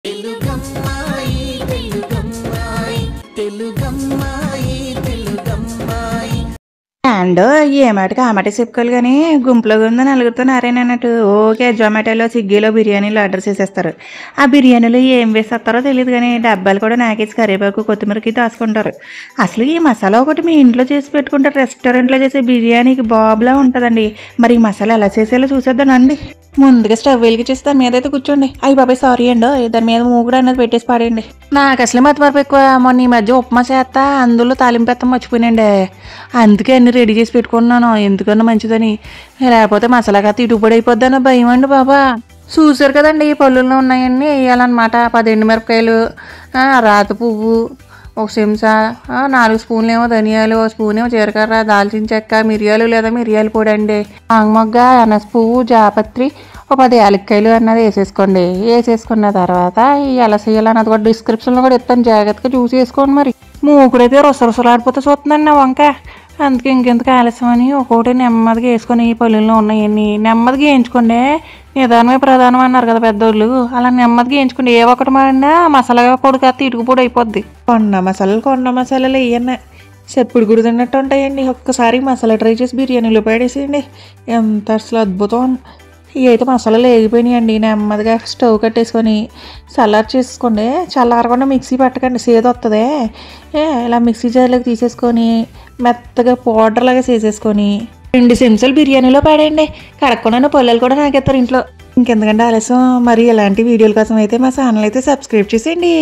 తెలుగమ్మాయి తెలుగమ్మాయి తెలుగమ్మాయి తెలుగమ్మాయి and ఏ మాటకి ఆ మాట చెప్పుకోవాలి కానీ గుంపులో గుందో నలుగురితో నారేనన్నట్టు ఓకే జొమాటోలో స్విగ్గీలో బిర్యానీలు ఆర్డర్ చేసేస్తారు. ఆ బిర్యానీలో ఏం వేసేస్తారో తెలియదు కానీ డబ్బాలు కూడా నాకేసి కరివేపాకు కొత్తిమీరకి దాచుకుంటారు. అసలు ఈ మసాలా ఒకటి మీ ఇంట్లో చేసి పెట్టుకుంటారు, రెస్టారెంట్లో చేసే బిర్యానీకి బాబులా ఉంటుందండి. మరి ఈ మసాలా ఎలా చేసేలా చూసేద్దానండి. ముందుగా స్టవ్ వెలిగించేసి దాని మీద అయితే కూర్చోండి. అయ్యి బాబాయ్ సారీ అండి, దాని మీద మూగుడు అనేది పెట్టేసి పాడేయండి. నాకు అసలు మతిమరపు ఎక్కువ. మొన్న ఈ మధ్య ఉప్మా చేస్తా అందులో తాలింపు ఎత్తం మర్చిపోయినండి, అందుకే అన్ని రెడీ చేసి పెట్టుకున్నాను ఎందుకన్నా మంచిదని. లేకపోతే మసాలా కాస్త ఇటుపడి అయిపోద్దన్న భయం అండి బాబా. చూసారు కదండి పళ్ళుల్లో ఉన్నాయన్నీ వేయాలన్నమాట. 10 ఎండుమిరపకాయలు, రాతి పువ్వు, ఒక చెంచా, 4 స్పూన్లు ఏమో ధనియాలు, 1 స్పూన్ ఏమో జీలకర్ర, దాల్చిన చెక్క, మిరియాలు లేదా మిరియాల పొడి అండి, ఆంగమొగ్గ, అనస పువ్వు, జాపత్రి, ఒక 10 యాలక్కాయలు అన్నది వేసేసుకోండి. వేసేసుకున్న తర్వాత ఎలా చేయాలన్నది కూడా డిస్క్రిప్షన్లో కూడా ఇస్తాను, జాగ్రత్తగా చూసి వేసుకోండి. మరి మూకుడైతే రొసరొసలాడిపోతే చూస్తుందండి నా వంక. అందుకే ఇంకెందుకు ఆలస్యం అని ఒక్కొక్కటి నెమ్మదిగా వేసుకొని ఈ పల్లెల్లో ఉన్నాయన్నీ నెమ్మదిగా వేయించుకోండి. నిదానమే ప్రధానం అన్నారు కదా పెద్దోళ్ళు, అలా నెమ్మదిగా వేయించుకోండి. ఏ ఒక్కటి మాడినా మసాలా పొడి కాస్త ఇటుకు పొడి అయిపోద్ది. కొండ మసాలాలు వేయన్నా చెప్పుడు గుడితిన్నట్టు ఉంటాయండి. ఒక్కసారి మసాలా ట్రై చేసి బిర్యానీలో పడేసేయండి, ఎంత అసలు అద్భుతం. ఇవి అయితే మసాలాలు వేగిపోయినాయండి. నెమ్మదిగా స్టవ్ కట్టేసుకొని చల్లారి చేసుకోండి. చల్లారకుండా మిక్సీ పట్టకండి, సేదు వస్తుంది. ఇలా మిక్సీ జార్లోకి తీసేసుకొని మెత్తగా పౌడర్ లాగా చేసేసుకొని 2 చెంచాలు బిర్యానీలో పడేయండి. కడక్కుండా పొల్లలు కూడా నాకెత్తారు ఇంట్లో. ఇంకెందుకంటే ఆలస్యం. మరి ఇలాంటి వీడియోల కోసం అయితే మా ఛానల్ అయితే సబ్స్క్రైబ్ చేసేయండి.